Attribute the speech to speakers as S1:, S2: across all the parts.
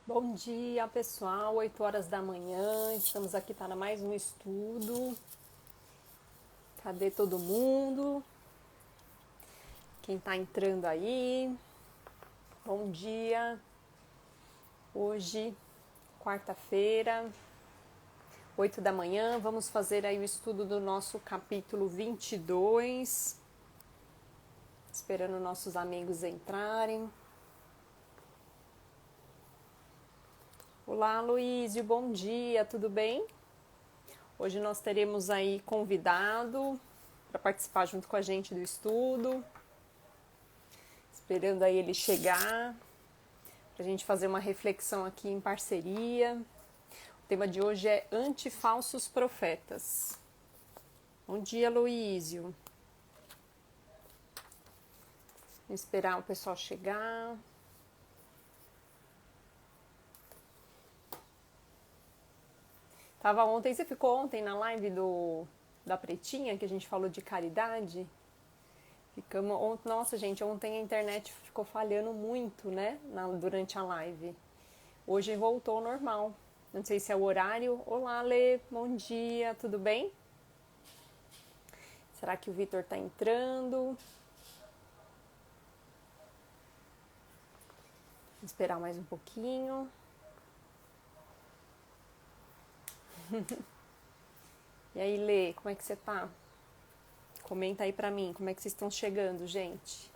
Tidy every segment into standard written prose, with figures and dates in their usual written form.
S1: Bom dia, pessoal. 8 horas da manhã. Estamos aqui para mais um estudo. Cadê todo mundo? Quem está entrando aí? Bom dia. Hoje, quarta-feira, 8 da manhã, vamos fazer aí o estudo do nosso capítulo 22. Esperando nossos amigos entrarem. Olá, Luísio, bom dia, tudo bem? Hoje nós teremos aí convidado para participar junto com a gente do estudo. Esperando aí ele chegar, para a gente fazer uma reflexão aqui em parceria. O tema de hoje é antifalsos profetas. Bom dia, Luísio. Vamos esperar o pessoal chegar. Você ficou ontem na live da Pretinha, que a gente falou de caridade? Nossa, gente, ontem a internet ficou falhando muito, né, durante a live. Hoje voltou ao normal. Não sei se é o horário. Olá, Lê, bom dia, tudo bem? Será que o Vitor tá entrando? Vou esperar mais um pouquinho. E aí, Lê, como é que você tá? Comenta aí pra mim, como é que vocês estão chegando, gente?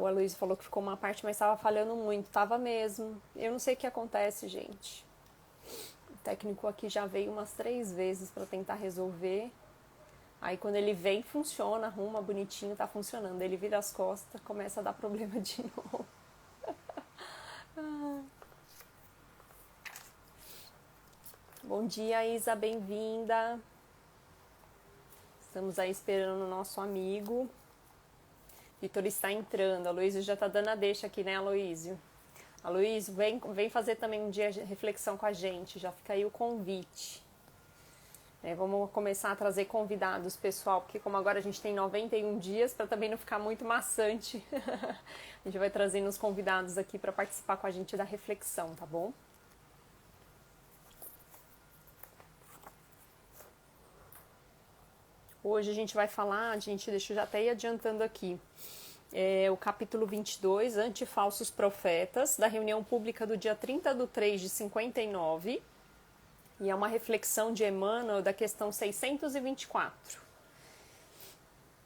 S1: O Aloysio falou que ficou uma parte, mas estava falhando muito. Tava mesmo. Eu não sei o que acontece, gente. O técnico aqui já veio umas 3 vezes para tentar resolver. Aí quando ele vem, funciona, arruma bonitinho, tá funcionando. Ele vira as costas, começa a dar problema de novo. Bom dia, Isa, bem-vinda. Estamos aí esperando o nosso amigo. Vitor está entrando. A Aloysio já está dando a deixa aqui, né, Aloysio? Aloysio, vem fazer também um dia de reflexão com a gente. Já fica aí o convite. Vamos começar a trazer convidados, pessoal, porque como agora a gente tem 91 dias, para também não ficar muito maçante, a gente vai trazendo os convidados aqui para participar com a gente da reflexão, tá bom? Hoje a gente vai falar, gente, deixa eu já até ir adiantando aqui, o capítulo 22, Antifalsos Profetas, da reunião pública do dia 30/3/59, e é uma reflexão de Emmanuel da questão 624.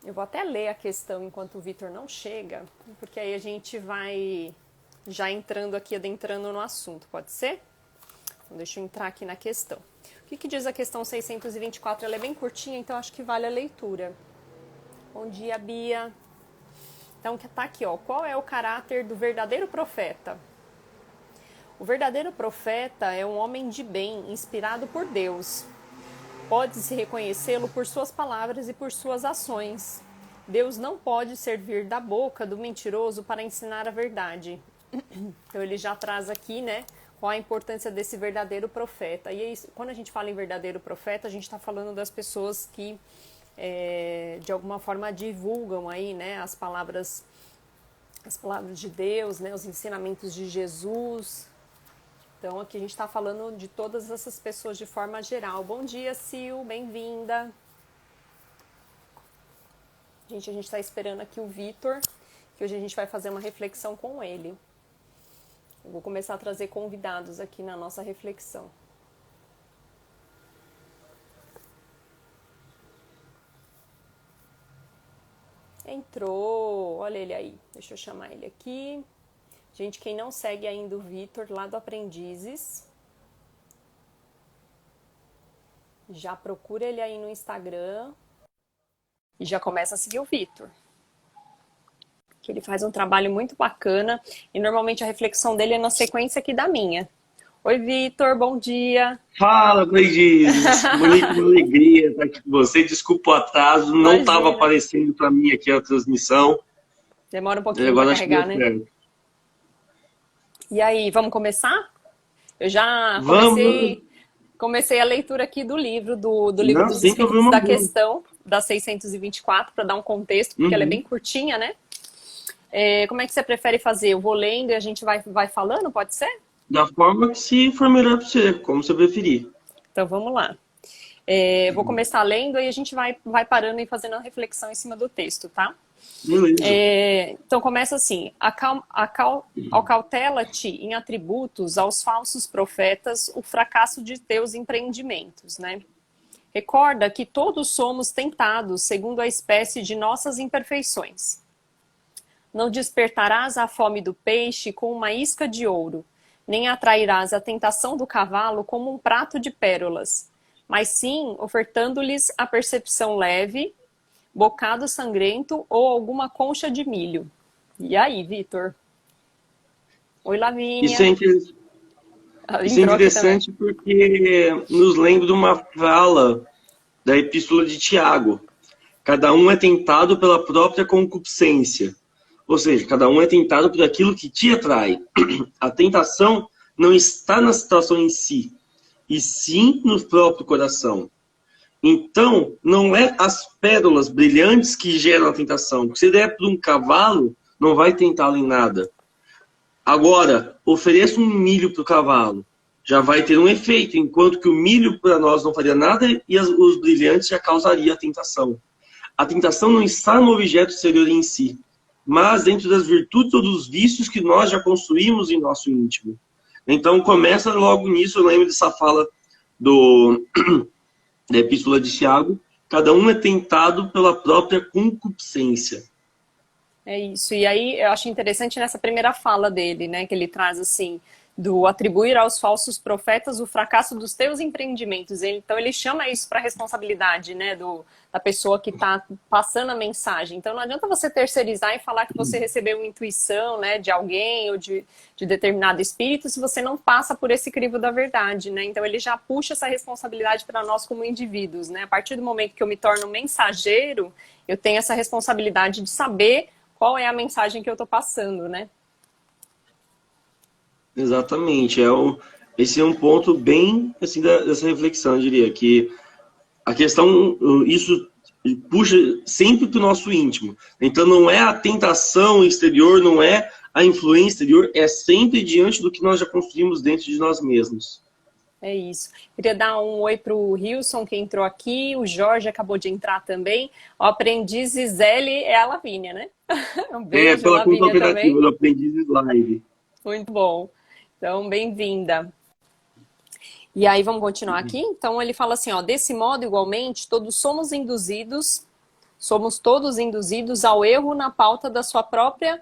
S1: Eu vou até ler a questão enquanto o Vitor não chega, porque aí a gente vai já entrando aqui, adentrando no assunto, pode ser? Então deixa eu entrar aqui na questão. O que diz a questão 624? Ela é bem curtinha, então acho que vale a leitura. Bom dia, Bia. Então tá aqui, ó. Qual é o caráter do verdadeiro profeta? O verdadeiro profeta é um homem de bem, inspirado por Deus. Pode-se reconhecê-lo por suas palavras e por suas ações. Deus não pode servir da boca do mentiroso para ensinar a verdade. Então ele já traz aqui, né, qual a importância desse verdadeiro profeta. E aí, quando a gente fala em verdadeiro profeta, a gente está falando das pessoas que de alguma forma divulgam aí, né, as palavras de Deus, né, os ensinamentos de Jesus. Então aqui a gente está falando de todas essas pessoas de forma geral. Bom dia, Sil, bem-vinda. A gente está esperando aqui o Vitor, que hoje a gente vai fazer uma reflexão com ele. Eu vou começar a trazer convidados aqui na nossa reflexão. Entrou, olha ele aí, deixa eu chamar ele aqui. Gente, quem não segue ainda o Vitor, lá do Aprendizes, já procura ele aí no Instagram e já começa a seguir o Vitor. Que ele faz um trabalho muito bacana e normalmente a reflexão dele é na sequência aqui da minha. Oi, Vitor, bom dia.
S2: Fala, Cleidis. Muita alegria estar aqui com você. Desculpa o atraso, não estava
S1: Imagina.
S2: aparecendo para mim aqui a transmissão.
S1: Demora um pouquinho para
S2: Agora acho que deu
S1: carregar, né?
S2: certo.
S1: E aí, vamos começar? Eu já
S2: Vamos.
S1: comecei a leitura aqui do livro, do livro
S2: Não,
S1: dos
S2: sem
S1: Espíritos
S2: problema
S1: da
S2: algum.
S1: Questão, da 624, para dar um contexto, porque ela é bem curtinha, né? Como é que você prefere fazer? Eu vou lendo e a gente vai falando, pode ser?
S2: Da forma que se for melhor para você, como você preferir.
S1: Então vamos lá. Vou começar lendo e a gente vai parando e fazendo a reflexão em cima do texto, tá?
S2: Beleza.
S1: Então começa assim: acautela-te em atributos aos falsos profetas o fracasso de teus empreendimentos, né? Recorda que todos somos tentados segundo a espécie de nossas imperfeições. Não despertarás a fome do peixe com uma isca de ouro, nem atrairás a tentação do cavalo como um prato de pérolas, mas sim ofertando-lhes a percepção leve, bocado sangrento ou alguma concha de milho. E aí, Vitor? Oi, Lavínia.
S2: Isso é interessante porque nos lembra de uma fala da Epístola de Tiago. Cada um é tentado pela própria concupiscência. Ou seja, cada um é tentado por aquilo que te atrai. A tentação não está na situação em si, e sim no próprio coração. Então, não é as pérolas brilhantes que geram a tentação. Se der para um cavalo, não vai tentá-lo em nada. Agora, ofereça um milho para o cavalo, já vai ter um efeito, enquanto que o milho para nós não faria nada e os brilhantes já causaria a tentação. A tentação não está no objeto exterior em si, mas dentro das virtudes ou dos vícios que nós já construímos em nosso íntimo. Então, começa logo nisso. Eu lembro dessa fala da Epístola de Tiago: cada um é tentado pela própria concupiscência.
S1: É isso. E aí eu acho interessante nessa primeira fala dele, né, que ele traz assim, do atribuir aos falsos profetas o fracasso dos teus empreendimentos. Então ele chama isso para responsabilidade, né, da pessoa que está passando a mensagem. Então não adianta você terceirizar e falar que você recebeu uma intuição, né, de alguém ou de determinado espírito se você não passa por esse crivo da verdade, né? Então ele já puxa essa responsabilidade para nós como indivíduos, né? A partir do momento que eu me torno mensageiro, eu tenho essa responsabilidade de saber qual é a mensagem que eu estou passando, né?
S2: Exatamente. Esse é um ponto bem assim, dessa reflexão, eu diria, que a questão, isso puxa sempre para o nosso íntimo. Então não é a tentação exterior, não é a influência exterior, é sempre diante do que nós já construímos dentro de nós mesmos.
S1: É isso. Queria dar um oi para o Wilson, que entrou aqui, o Jorge acabou de entrar também. O aprendiz Gisele é a Lavínia, né? Um beijo,
S2: pela
S1: Lavínia,
S2: conta operativa
S1: também.
S2: do aprendiz Slide.
S1: Muito bom. Então, bem-vinda. E aí, vamos continuar aqui? Então, ele fala assim, ó: desse modo, igualmente, somos todos induzidos ao erro na pauta da sua própria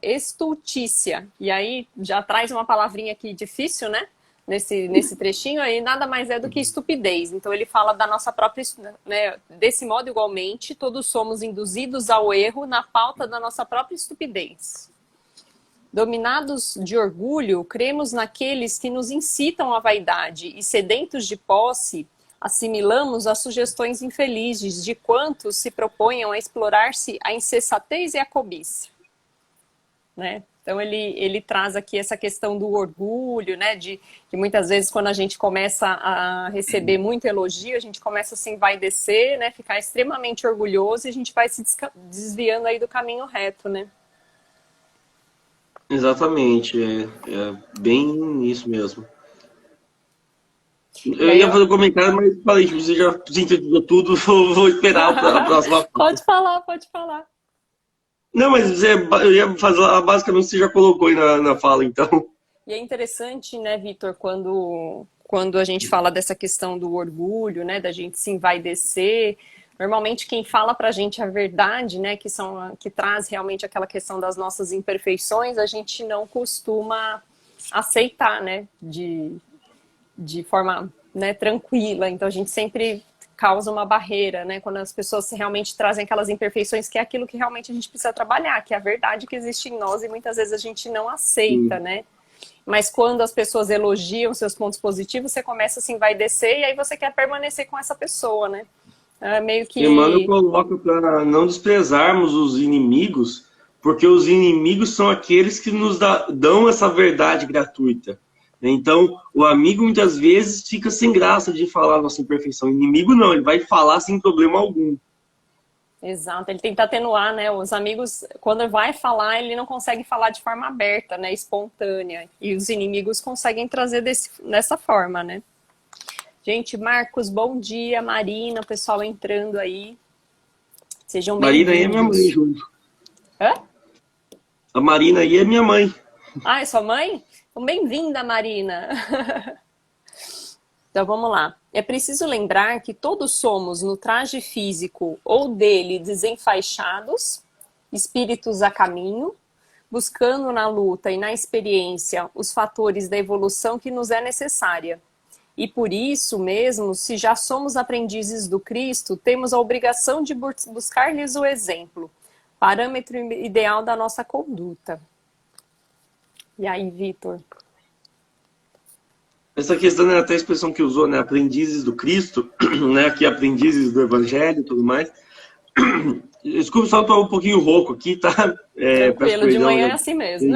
S1: estultícia. E aí, já traz uma palavrinha aqui difícil, né? Nesse trechinho aí, nada mais é do que estupidez. Então, ele fala da nossa própria, né? Desse modo, igualmente, todos somos induzidos ao erro na pauta da nossa própria estupidez. Dominados de orgulho, cremos naqueles que nos incitam à vaidade e, sedentos de posse, assimilamos as sugestões infelizes de quantos se proponham a explorar-se a insensatez e a cobiça. Né? Então ele traz aqui essa questão do orgulho, né? De que muitas vezes quando a gente começa a receber muito elogio, a gente começa assim, vai descer, né? Ficar extremamente orgulhoso e a gente vai se desviando aí do caminho reto, né?
S2: Exatamente, é bem isso mesmo. Eu ia fazer um comentário, mas falei, você já sintetizou tudo, vou esperar a próxima.
S1: Pode falar.
S2: Não, mas eu ia fazer, basicamente você já colocou aí na fala, então.
S1: E é interessante, né, Vitor, quando a gente fala dessa questão do orgulho, né, da gente se envaidecer. Normalmente quem fala pra gente a verdade, né, que traz realmente aquela questão das nossas imperfeições, a gente não costuma aceitar, né, de forma, né, tranquila. Então a gente sempre causa uma barreira, né, quando as pessoas realmente trazem aquelas imperfeições, que é aquilo que realmente a gente precisa trabalhar, que é a verdade que existe em nós e muitas vezes a gente não aceita, né. Mas quando as pessoas elogiam seus pontos positivos, você começa assim, vai descer e aí você quer permanecer com essa pessoa, né. É meio que...
S2: Emmanuel coloca para não desprezarmos os inimigos, porque os inimigos são aqueles que nos dão essa verdade gratuita. Então, o amigo muitas vezes fica sem graça de falar a nossa imperfeição. O inimigo não, ele vai falar sem problema algum.
S1: Exato, ele tenta atenuar, né? Os amigos, quando vai falar, ele não consegue falar de forma aberta, né? Espontânea. E os inimigos conseguem trazer dessa forma, né? Gente, Marcos, bom dia. Marina, o pessoal entrando aí. Sejam
S2: Marina aí é minha mãe,
S1: bem-vindos.
S2: junto.
S1: Hã?
S2: A Marina aí é minha mãe.
S1: Ah, é sua mãe? Então, bem-vinda, Marina. Então vamos lá. É preciso lembrar que todos somos no traje físico ou dele desenfaixados, espíritos a caminho, buscando na luta e na experiência os fatores da evolução que nos é necessária. E por isso mesmo, se já somos aprendizes do Cristo, temos a obrigação de buscar-lhes o exemplo, parâmetro ideal da nossa conduta. E aí, Vitor?
S2: Essa questão, né, até a expressão que usou, né, aprendizes do Cristo, né, aqui aprendizes do Evangelho e tudo mais. Desculpa só estar um pouquinho rouco aqui, tá? Peço
S1: Tranquilo, de
S2: perdão.
S1: manhã é assim mesmo.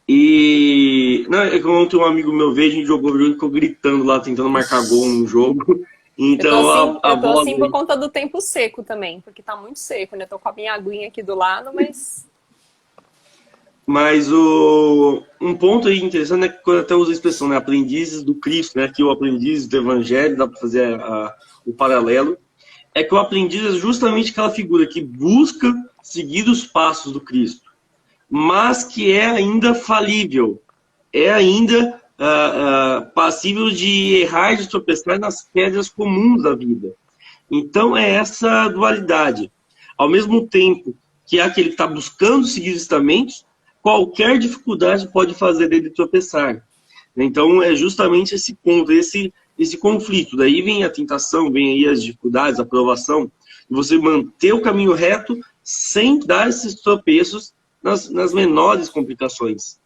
S2: E não, é que ontem um amigo meu veio, a gente jogou o jogo e ficou gritando lá, tentando marcar gol no jogo. Então a
S1: Eu tô
S2: bola.
S1: assim por conta do tempo seco também, porque tá muito seco, né? Tô com a minha aguinha aqui do lado, mas
S2: Mas um ponto aí interessante é que quando até usa a expressão, né, aprendizes do Cristo, né, que o aprendiz do Evangelho, dá para fazer o paralelo, é que o aprendiz é justamente aquela figura que busca seguir os passos do Cristo, mas que é ainda falível, é ainda passível de errar, de tropeçar nas pedras comuns da vida. Então é essa dualidade. Ao mesmo tempo que é aquele que está buscando seguir os estamentos, qualquer dificuldade pode fazer ele tropeçar. Então é justamente esse ponto, esse conflito. Daí vem a tentação, vem aí as dificuldades, a provação, de você manter o caminho reto sem dar esses tropeços nas menores complicações.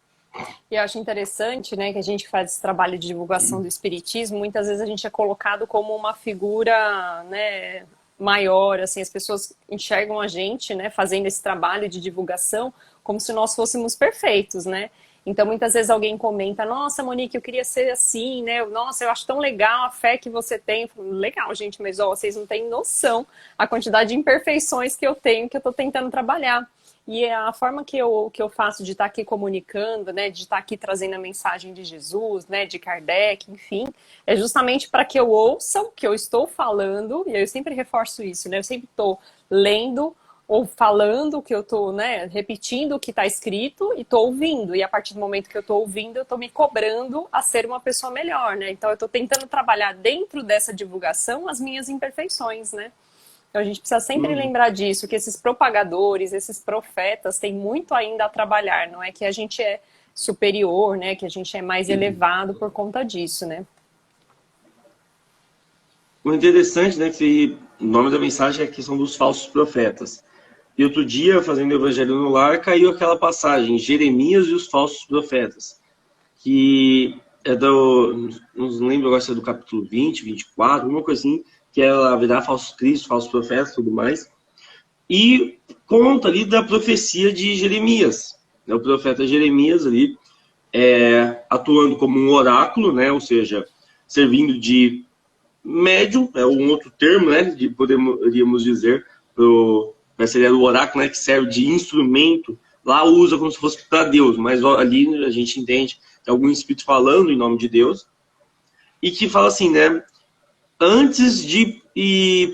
S1: e eu acho interessante, né, que a gente faz esse trabalho de divulgação do espiritismo, muitas vezes a gente é colocado como uma figura, né, maior, assim, as pessoas enxergam a gente, né, fazendo esse trabalho de divulgação como se nós fôssemos perfeitos, né? Então, muitas vezes alguém comenta, nossa, Monique, eu queria ser assim, né? Nossa, eu acho tão legal a fé que você tem. Eu falo, legal, gente, mas ó, vocês não têm noção a quantidade de imperfeições que eu tenho, que eu tô tentando trabalhar. E a forma que eu faço de estar aqui comunicando, né, de estar aqui trazendo a mensagem de Jesus, né, de Kardec, enfim, é justamente para que eu ouça o que eu estou falando, e eu sempre reforço isso, né, eu sempre estou lendo ou falando o que eu estou, né, repetindo o que está escrito e estou ouvindo, e a partir do momento que eu estou ouvindo, eu estou me cobrando a ser uma pessoa melhor, né, então eu estou tentando trabalhar dentro dessa divulgação as minhas imperfeições, né. Então a gente precisa sempre lembrar disso, que esses propagadores, esses profetas têm muito ainda a trabalhar, não é que a gente é superior, né, que a gente é mais elevado por conta disso, né?
S2: O interessante, né, que o nome da mensagem é a questão dos falsos profetas. E outro dia, fazendo o Evangelho no Lar, caiu aquela passagem, Jeremias e os falsos profetas, que é não lembro agora se é do capítulo 20, 24, alguma coisa assim, que ela haverá falsos cristos, falsos profetas e tudo mais. E conta ali da profecia de Jeremias, né, o profeta Jeremias ali, atuando como um oráculo, né, ou seja, servindo de médium, é um outro termo, né, poderíamos dizer, seria o oráculo, né, que serve de instrumento, lá usa como se fosse para Deus, mas ali a gente entende que é algum espírito falando em nome de Deus, e que fala assim, né, antes de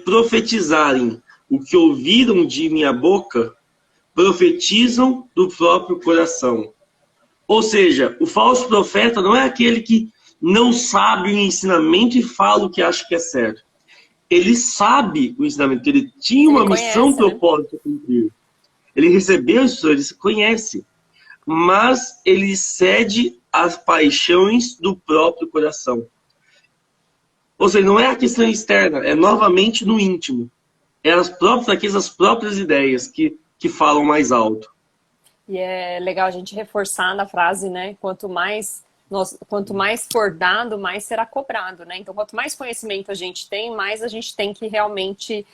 S2: profetizarem o que ouviram de minha boca, profetizam do próprio coração. Ou seja, o falso profeta não é aquele que não sabe o ensinamento e fala o que acha que é certo. Ele sabe o ensinamento, ele tinha uma missão, um propósito a cumprir. Ele recebeu isso, ele se conhece. Mas ele cede às paixões do próprio coração. Ou seja, não é a questão externa, é novamente no íntimo. É as próprias ideias que falam mais alto.
S1: E é legal a gente reforçar na frase, né? Quanto mais for dado, mais será cobrado, né? Então, quanto mais conhecimento a gente tem, mais a gente tem que realmente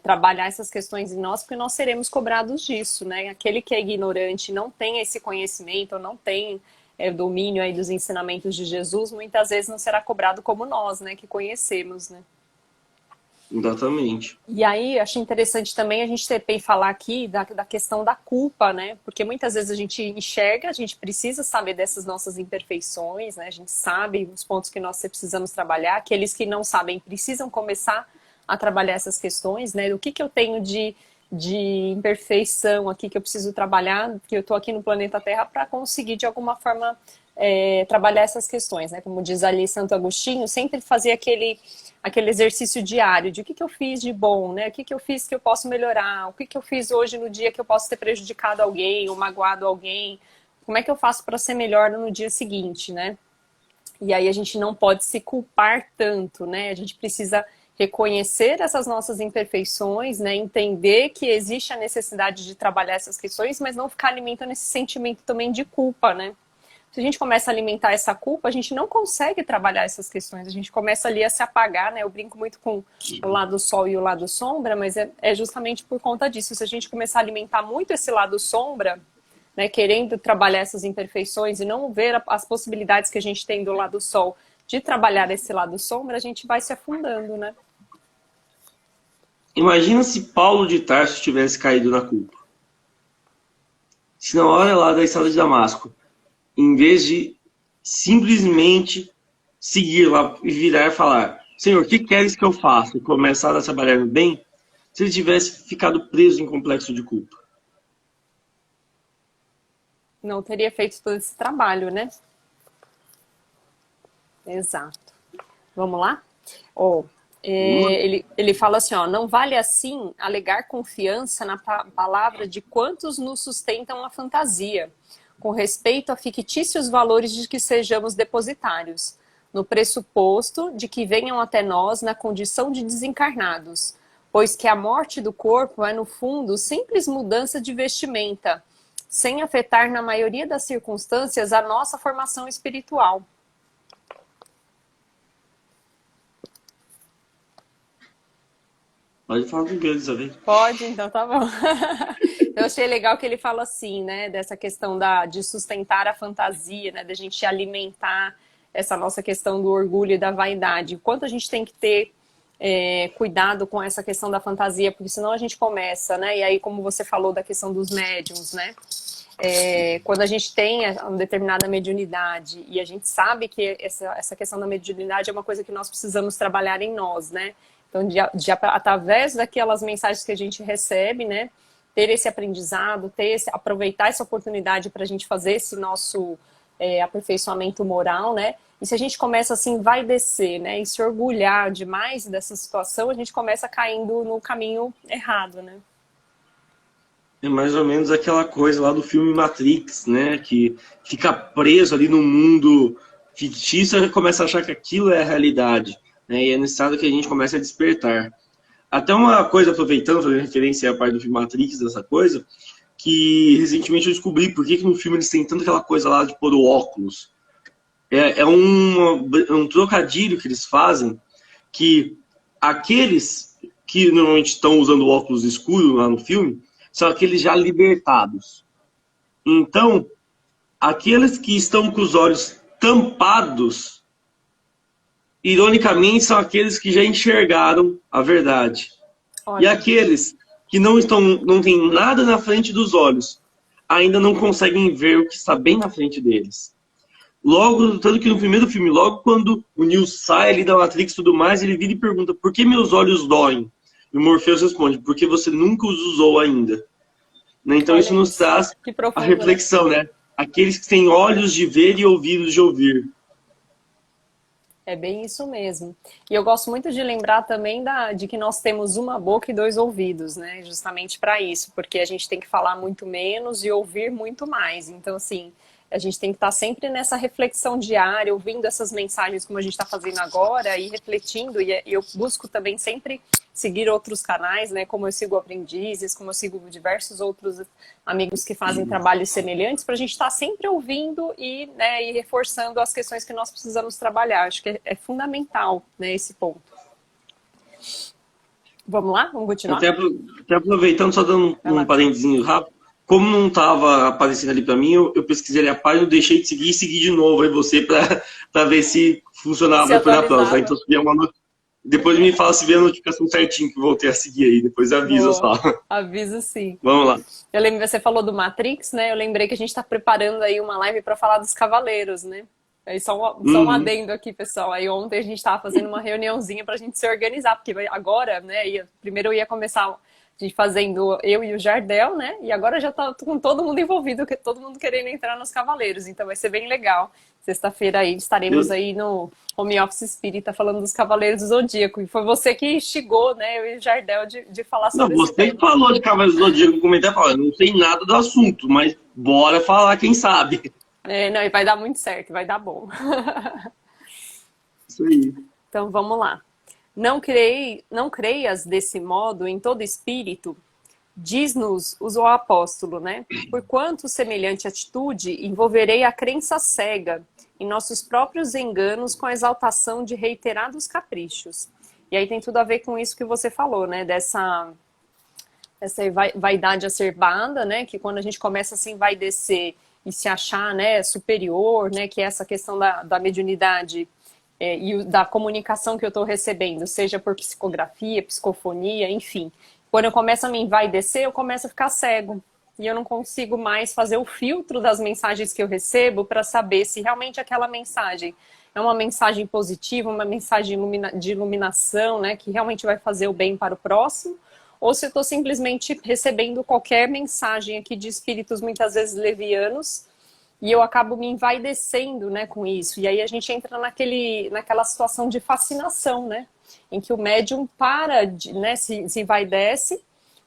S1: trabalhar essas questões em nós, porque nós seremos cobrados disso, né? Aquele que é ignorante, não tem esse conhecimento, não tem domínio aí dos ensinamentos de Jesus, muitas vezes não será cobrado como nós, né? Que conhecemos, né?
S2: Exatamente.
S1: E aí, acho interessante também a gente bem falar aqui da questão da culpa, né? Porque muitas vezes a gente enxerga, a gente precisa saber dessas nossas imperfeições, né? A gente sabe os pontos que nós precisamos trabalhar. Aqueles que não sabem precisam começar a trabalhar essas questões, né? O que eu tenho de imperfeição aqui que eu preciso trabalhar, que eu estou aqui no planeta Terra para conseguir, de alguma forma, trabalhar essas questões, né? Como diz ali Santo Agostinho, sempre fazer aquele exercício diário de o que eu fiz de bom, né? O que eu fiz que eu posso melhorar, o que eu fiz hoje no dia que eu posso ter prejudicado alguém ou magoado alguém, como é que eu faço para ser melhor no dia seguinte, né? E aí a gente não pode se culpar tanto, né? A gente precisa reconhecer essas nossas imperfeições, né? Entender que existe a necessidade de trabalhar essas questões, mas não ficar alimentando esse sentimento também de culpa, né? Se a gente começa a alimentar essa culpa, a gente não consegue trabalhar essas questões. A gente começa ali a se apagar, né? Eu brinco muito com o lado sol e o lado sombra, mas é justamente por conta disso. Se a gente começar a alimentar muito esse lado sombra, né, querendo trabalhar essas imperfeições e não ver as possibilidades que a gente tem do lado sol de trabalhar esse lado sombra, a gente vai se afundando, né?
S2: Imagina se Paulo de Tarso tivesse caído na culpa. Se na hora lá da estrada de Damasco, em vez de simplesmente seguir lá e virar e falar: Senhor, o que queres que eu faça? E começar a trabalhar no bem, se ele tivesse ficado preso em complexo de culpa.
S1: Não teria feito todo esse trabalho, né? Exato. Vamos lá? Ele fala assim, ó, não vale assim alegar confiança na palavra de quantos nos sustentam a fantasia, com respeito a fictícios valores de que sejamos depositários, no pressuposto de que venham até nós na condição de desencarnados, pois que a morte do corpo é, no fundo, simples mudança de vestimenta, sem afetar, na maioria das circunstâncias, a nossa formação espiritual.
S2: Pode falar com ele, Isabel.
S1: Pode, então tá bom. Eu achei legal que ele fala assim, né, dessa questão de sustentar a fantasia, né, da gente alimentar essa nossa questão do orgulho e da vaidade. O quanto a gente tem que ter cuidado com essa questão da fantasia, porque senão a gente começa, né, e aí como você falou da questão dos médiums, né, quando a gente tem uma determinada mediunidade e a gente sabe que essa questão da mediunidade é uma coisa que nós precisamos trabalhar em nós, né, então através daquelas mensagens que a gente recebe, né, ter esse aprendizado, aproveitar essa oportunidade para a gente fazer esse nosso aperfeiçoamento moral, né? E se a gente começa assim, vai descer, né? E se orgulhar demais dessa situação, a gente começa caindo no caminho errado, né?
S2: É mais ou menos aquela coisa lá do filme Matrix, né? Que fica preso ali no mundo fictício e começa a achar que aquilo é a realidade, né? E é necessário que a gente comece a despertar. Até uma coisa, aproveitando, fazendo referência à parte do filme Matrix, dessa coisa, que recentemente eu descobri por que no filme eles têm tanto aquela coisa lá de pôr o óculos. É um trocadilho que eles fazem, que aqueles que normalmente estão usando óculos escuros lá no filme, são aqueles já libertados. Então, aqueles que estão com os olhos tampados, ironicamente, são aqueles que já enxergaram a verdade. Olha. E aqueles que não têm nada na frente dos olhos, ainda não conseguem ver o que está bem na frente deles. Logo, tanto que no primeiro filme, logo quando o Neo sai ali da Matrix e tudo mais, ele vira e pergunta: por que meus olhos doem? E o Morpheus responde: porque você nunca os usou ainda. Né? Então isso nos traz a reflexão, né? Aqueles que têm olhos de ver e ouvidos de ouvir.
S1: É bem isso mesmo. E eu gosto muito de lembrar também de que nós temos uma boca e 2 ouvidos, né? Justamente para isso, porque a gente tem que falar muito menos e ouvir muito mais. Então, assim, a gente tem que estar sempre nessa reflexão diária, ouvindo essas mensagens como a gente está fazendo agora e refletindo. E eu busco também sempre seguir outros canais, né? Como eu sigo Aprendizes, como eu sigo diversos outros amigos que fazem trabalhos semelhantes, para a gente estar sempre ouvindo e reforçando as questões que nós precisamos trabalhar. Acho que é fundamental, né, esse ponto. Vamos lá? Vamos continuar?
S2: Até aproveitando, só dando um parentezinho rápido. Como não estava aparecendo ali para mim, eu pesquisei ali a página, eu deixei de seguir e segui de novo aí você para ver se funcionava depois na próxima. Então, Depois me fala se vê a notificação certinho que eu voltei a seguir aí. Depois avisa só.
S1: Aviso sim.
S2: Vamos lá.
S1: Eu lembro, você falou do Matrix, né? Eu lembrei que a gente está preparando aí uma live para falar dos Cavaleiros, né? Aí só um adendo aqui, pessoal. Aí ontem a gente estava fazendo uma reuniãozinha para a gente se organizar, porque agora, né? Primeiro eu ia começar a gente fazendo eu e o Jardel, né? E agora já tá com todo mundo envolvido, todo mundo querendo entrar nos Cavaleiros. Então vai ser bem legal. Sexta-feira aí estaremos aí no Home Office Espírita falando dos Cavaleiros do Zodíaco. E foi você que instigou, né? Eu e o Jardel de falar sobre isso.
S2: Não, você que falou de Cavaleiros do Zodíaco no comentário, falou, não sei nada do assunto, mas bora falar, quem sabe.
S1: Não, e vai dar muito certo, vai dar bom.
S2: Isso aí.
S1: Então vamos lá. Não creias desse modo em todo espírito, diz-nos o apóstolo, né? Porquanto semelhante atitude envolverei a crença cega em nossos próprios enganos com a exaltação de reiterados caprichos. E aí tem tudo a ver com isso que você falou, né? Dessa vaidade acerbada, né? Que quando a gente começa assim, vai descer e se achar, né, superior, né? Que é essa questão da mediunidade e da comunicação que eu estou recebendo, seja por psicografia, psicofonia, enfim. Quando eu começo a me envaidecer, eu começo a ficar cego. E eu não consigo mais fazer o filtro das mensagens que eu recebo para saber se realmente aquela mensagem é uma mensagem positiva, uma mensagem de iluminação, né, que realmente vai fazer o bem para o próximo, ou se eu estou simplesmente recebendo qualquer mensagem aqui de espíritos muitas vezes levianos, e eu acabo me envaidecendo, né, com isso. E aí a gente entra naquela situação de fascinação, né? Em que o médium né, se envaidece,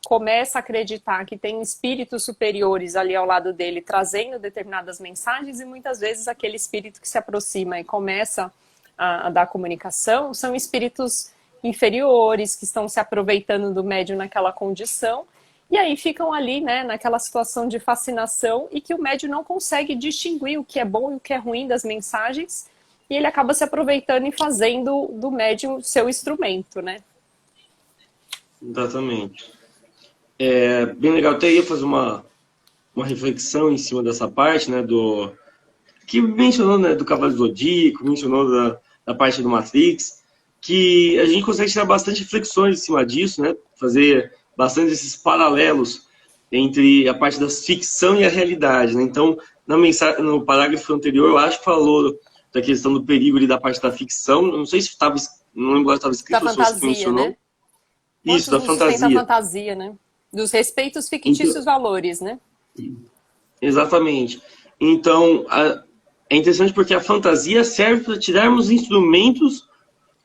S1: começa a acreditar que tem espíritos superiores ali ao lado dele, trazendo determinadas mensagens, e muitas vezes aquele espírito que se aproxima e começa a dar comunicação são espíritos inferiores, que estão se aproveitando do médium naquela condição, e aí ficam ali, né, naquela situação de fascinação e que o médium não consegue distinguir o que é bom e o que é ruim das mensagens, e ele acaba se aproveitando e fazendo do médium seu instrumento, né?
S2: Exatamente. É bem legal, até ia fazer uma reflexão em cima dessa parte, né, que mencionou, né, do Cavaleiro do Zodíaco, mencionou da parte do Matrix, que a gente consegue tirar bastante reflexões em cima disso, né, fazer bastante esses paralelos entre a parte da ficção e a realidade, né? Então, no parágrafo anterior, eu acho que falou da questão do perigo ali da parte da ficção, não sei se estava, não lembro se estava escrito,
S1: da
S2: ou se você
S1: fantasia,
S2: mencionou.
S1: né?
S2: Isso, da fantasia.
S1: Da fantasia, né? Dos respeitos fictícios valores, né?
S2: Exatamente. Então, é interessante porque a fantasia serve para tirarmos instrumentos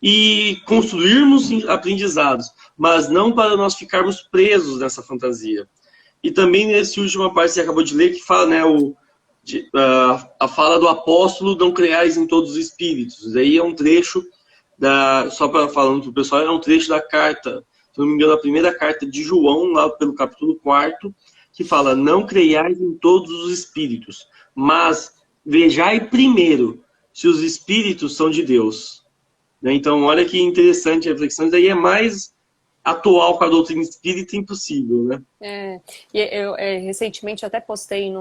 S2: e construirmos aprendizados, mas não para nós ficarmos presos nessa fantasia. E também nesse última parte que você acabou de ler, que fala, né, a fala do apóstolo, não creais em todos os espíritos. Daí é um trecho, só para falando para o pessoal, é um trecho da carta, se não me engano, a primeira carta de João, lá pelo capítulo 4, que fala, não creiais em todos os espíritos, mas vejai primeiro se os espíritos são de Deus. Então, olha que interessante a reflexão, daí é mais atual com a doutrina espírita impossível, né?
S1: E eu recentemente até postei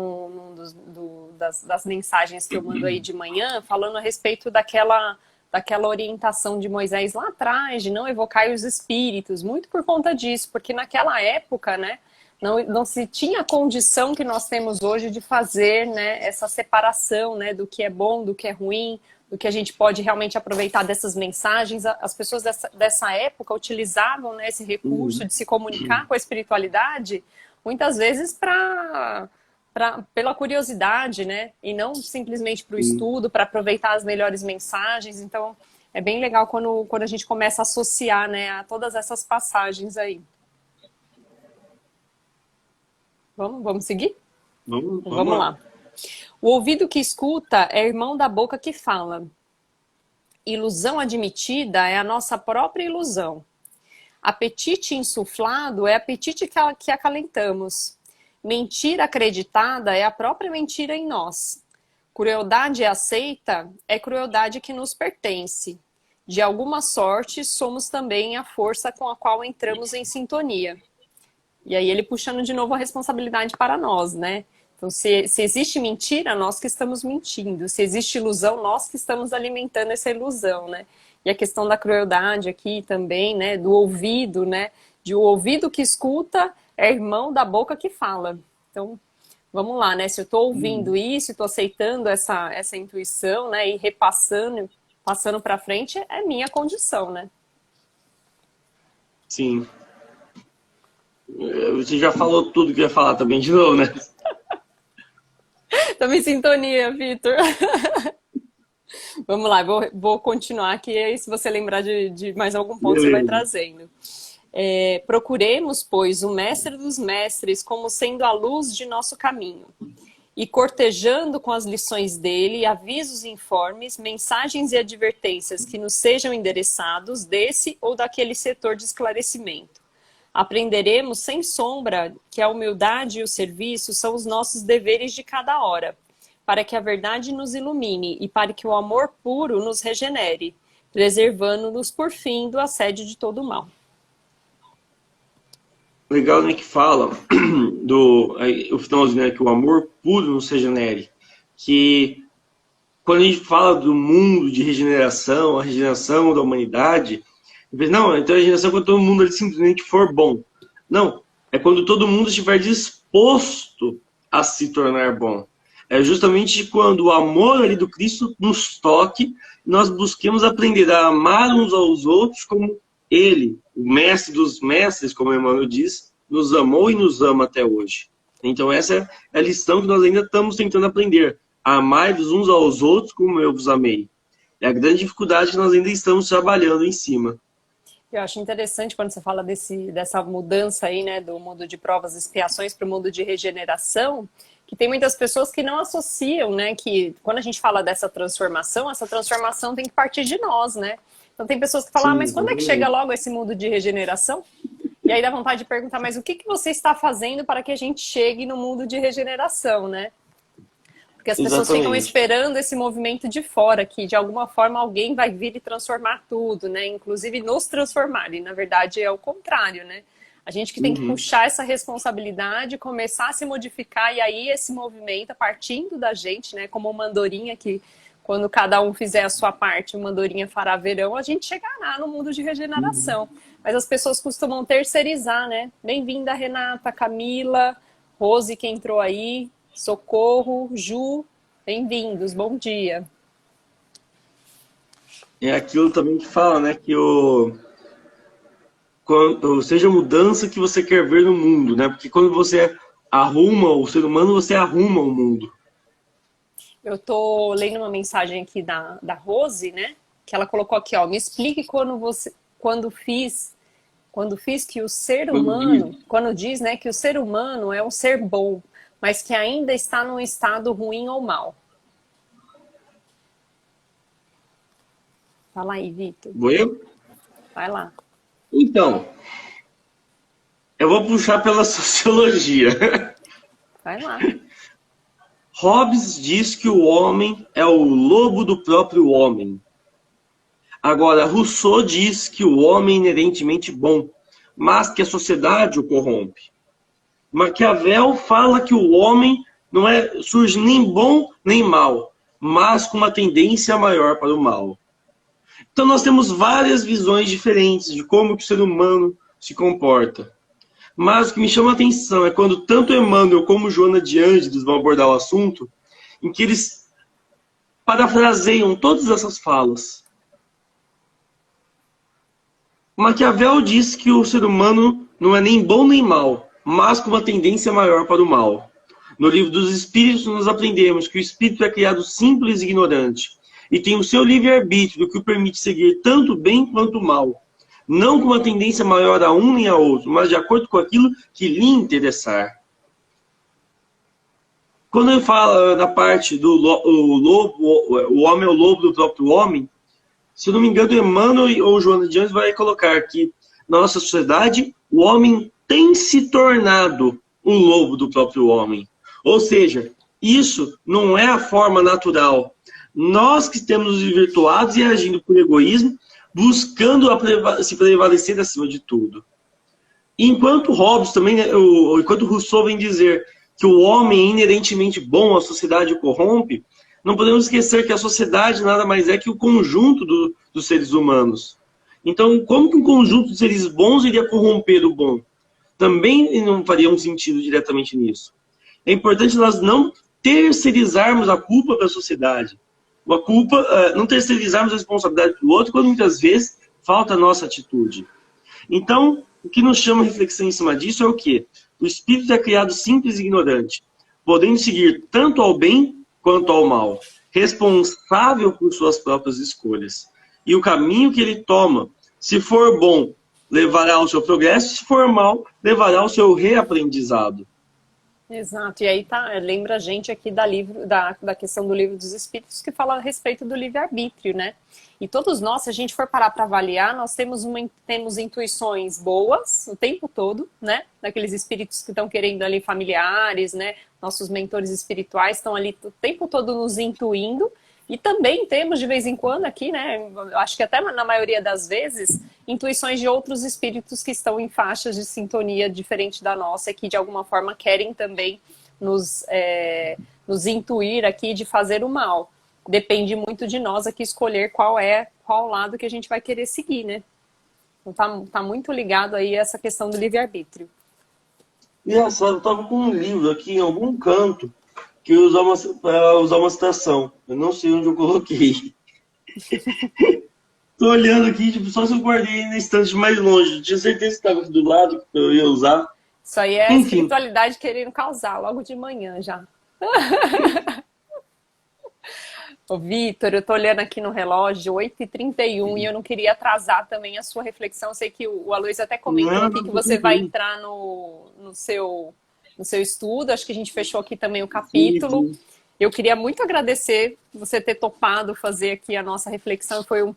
S1: das mensagens que eu mando aí de manhã, falando a respeito daquela orientação de Moisés lá atrás, de não evocar os espíritos, muito por conta disso, porque naquela época, né, não se tinha a condição que nós temos hoje de fazer, né, essa separação, né, do que é bom, do que é ruim, do que a gente pode realmente aproveitar dessas mensagens. As pessoas dessa época utilizavam, né, esse recurso de se comunicar com a espiritualidade, muitas vezes pela curiosidade, né, e não simplesmente para o estudo, para aproveitar as melhores mensagens. Então, é bem legal quando a gente começa a associar, né, a todas essas passagens aí. Vamos seguir? Vamos lá. O ouvido que escuta é irmão da boca que fala. Ilusão admitida é a nossa própria ilusão. Apetite insuflado é apetite que acalentamos. Mentira acreditada é a própria mentira em nós. Crueldade aceita é crueldade que nos pertence. De alguma sorte, somos também a força com a qual entramos em sintonia. E aí ele puxando de novo a responsabilidade para nós, né? Então, se existe mentira, nós que estamos mentindo. Se existe ilusão, nós que estamos alimentando essa ilusão, né? E a questão da crueldade aqui também, né? Do ouvido, né? De o ouvido que escuta é irmão da boca que fala. Então, vamos lá, né? Se eu estou ouvindo isso, estou aceitando essa intuição, né? E passando para frente, é minha condição, né?
S2: Sim. Você já falou tudo que ia falar também de novo, né?
S1: Estamos em sintonia, Vitor. Vamos lá, vou continuar aqui, e aí se você lembrar de mais algum ponto, você vai trazendo. Procuremos, pois, o mestre dos mestres como sendo a luz de nosso caminho, e cortejando com as lições dele, avisos e informes, mensagens e advertências que nos sejam endereçados desse ou daquele setor de esclarecimento. Aprenderemos sem sombra que a humildade e o serviço são os nossos deveres de cada hora, para que a verdade nos ilumine e para que o amor puro nos regenere, preservando-nos, por fim, do assédio de todo o mal.
S2: Legal, né, que fala o finalzinho, né, que o amor puro nos regenere. Que quando a gente fala do mundo de regeneração, a regeneração da humanidade, não, então a regeneração é quando todo mundo ali simplesmente for bom. Não, é quando todo mundo estiver disposto a se tornar bom. É justamente quando o amor ali do Cristo nos toque, nós busquemos aprender a amar uns aos outros como Ele, o mestre dos mestres, como Emmanuel diz, nos amou e nos ama até hoje. Então essa é a lição que nós ainda estamos tentando aprender. Amai-vos uns aos outros como eu vos amei. É a grande dificuldade que nós ainda estamos trabalhando em cima.
S1: Eu acho interessante quando você fala dessa mudança aí, né, do mundo de provas e expiações para o mundo de regeneração, que tem muitas pessoas que não associam, né, que quando a gente fala dessa transformação, essa transformação tem que partir de nós, né? Então tem pessoas que falam, mas quando é que chega logo esse mundo de regeneração? E aí dá vontade de perguntar, mas o que você está fazendo para que a gente chegue no mundo de regeneração, né? Porque as pessoas ficam esperando esse movimento de fora, que de alguma forma alguém vai vir e transformar tudo, né? Inclusive nos transformar, e na verdade é o contrário, né? A gente que tem que puxar essa responsabilidade, começar a se modificar, e aí esse movimento, partindo da gente, né? Como uma andorinha que, quando cada um fizer a sua parte, uma andorinha fará verão, a gente chegará no mundo de regeneração. Mas as pessoas costumam terceirizar, né? Bem-vinda, Renata, Camila, Rose que entrou aí, Socorro, Ju, bem-vindos, bom dia.
S2: É aquilo também que fala, né? Que seja a mudança que você quer ver no mundo, né? Porque quando você arruma o ser humano, você arruma o mundo.
S1: Eu tô lendo uma mensagem aqui da Rose, né? Que ela colocou aqui, ó. Me explique quando fiz que o ser humano, quando diz, né, que o ser humano é um ser bom, mas que ainda está num estado ruim ou mal. Fala aí, Vitor.
S2: Vou eu?
S1: Vai lá.
S2: Então, eu vou puxar pela sociologia.
S1: Vai lá.
S2: Hobbes diz que o homem é o lobo do próprio homem. Agora, Rousseau diz que o homem é inerentemente bom, mas que a sociedade o corrompe. Maquiavel fala que o homem surge nem bom nem mal, mas com uma tendência maior para o mal. Então nós temos várias visões diferentes de como que o ser humano se comporta. Mas o que me chama a atenção é quando tanto Emmanuel como Joana de Ângeles vão abordar o assunto, em que eles parafraseiam todas essas falas. Maquiavel diz que o ser humano não é nem bom nem mal, mas com uma tendência maior para o mal. No Livro dos Espíritos, nós aprendemos que o espírito é criado simples e ignorante, e tem o seu livre-arbítrio que o permite seguir tanto o bem quanto o mal, não com uma tendência maior a um nem a outro, mas de acordo com aquilo que lhe interessar. Quando ele fala da parte do lobo, o homem é o lobo do próprio homem, se eu não me engano, Emmanuel ou Joana de Anjos vai colocar que na nossa sociedade o homem tem se tornado um lobo do próprio homem. Ou seja, isso não é a forma natural. Nós que temos nos desvirtuados e agindo por egoísmo, buscando se prevalecer acima de tudo. Enquanto Hobbes também, enquanto Rousseau vem dizer que o homem é inerentemente bom, a sociedade o corrompe, não podemos esquecer que a sociedade nada mais é que o conjunto dos seres humanos. Então, como que um conjunto de seres bons iria corromper o bom? Também não faria um sentido diretamente nisso. É importante nós não terceirizarmos a culpa para a sociedade. A culpa, não terceirizarmos a responsabilidade para o outro, quando muitas vezes falta a nossa atitude. Então, o que nos chama a reflexão em cima disso é o quê? O espírito é criado simples e ignorante, podendo seguir tanto ao bem quanto ao mal, responsável por suas próprias escolhas. E o caminho que ele toma, se for bom, levará ao seu progresso, se for mal, levará ao seu reaprendizado.
S1: Exato, e aí lembra a gente aqui da questão do Livro dos Espíritos, que fala a respeito do livre-arbítrio, né? E todos nós, se a gente for parar para avaliar, nós temos intuições boas o tempo todo, né? Daqueles espíritos que estão querendo ali, familiares, né? Nossos mentores espirituais estão ali o tempo todo nos intuindo. E também temos, de vez em quando aqui, né? Acho que até na maioria das vezes, intuições de outros espíritos que estão em faixas de sintonia diferente da nossa e que de alguma forma querem também nos intuir aqui de fazer o mal. Depende muito de nós aqui escolher qual lado que a gente vai querer seguir, né? Então tá muito ligado aí essa questão do livre-arbítrio.
S2: Engraçado, eu estava com um livro aqui em algum canto que eu para usar uma citação. Eu não sei onde eu coloquei. Tô olhando aqui, tipo, só se eu guardei na estante mais longe. Tinha certeza que estava aqui do lado, que eu ia usar.
S1: Isso aí é a espiritualidade querendo causar, logo de manhã já. Ô, Vitor, eu tô olhando aqui no relógio, 8h31, e eu não queria atrasar também a sua reflexão. Eu sei que o Aloysio até comentou aqui que você vai entrar no seu estudo. Acho que a gente fechou aqui também o capítulo. Sim. Eu queria muito agradecer você ter topado fazer aqui a nossa reflexão. Foi um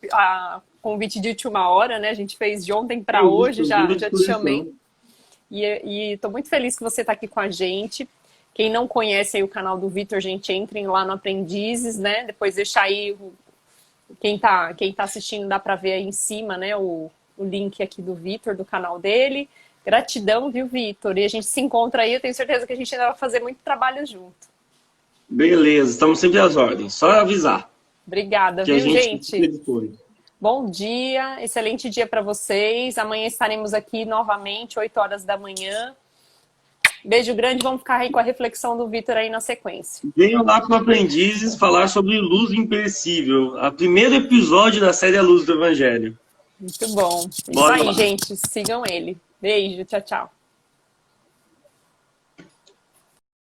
S1: convite de última hora, né? A gente fez de ontem para hoje, já te chamei. E estou muito feliz que você está aqui com a gente. Quem não conhece aí o canal do Vitor, gente, entrem lá no Aprendizes, né? Depois deixar aí, quem tá assistindo dá para ver aí em cima, né? O link aqui do Vitor, do canal dele. Gratidão, viu, Vitor? E a gente se encontra aí, eu tenho certeza que a gente ainda vai fazer muito trabalho junto.
S2: Beleza, estamos sempre às ordens, só avisar.
S1: Obrigada, viu, gente? Bom dia, excelente dia para vocês. Amanhã estaremos aqui novamente, 8 horas da manhã. Beijo grande, vamos ficar aí com a reflexão do Vitor aí na sequência.
S2: Venham lá com Aprendizes falar sobre luz imperecível, o primeiro episódio da série A Luz do Evangelho.
S1: Muito bom. Isso
S2: Bora
S1: aí,
S2: lá.
S1: gente, sigam ele. Beijo, tchau, tchau.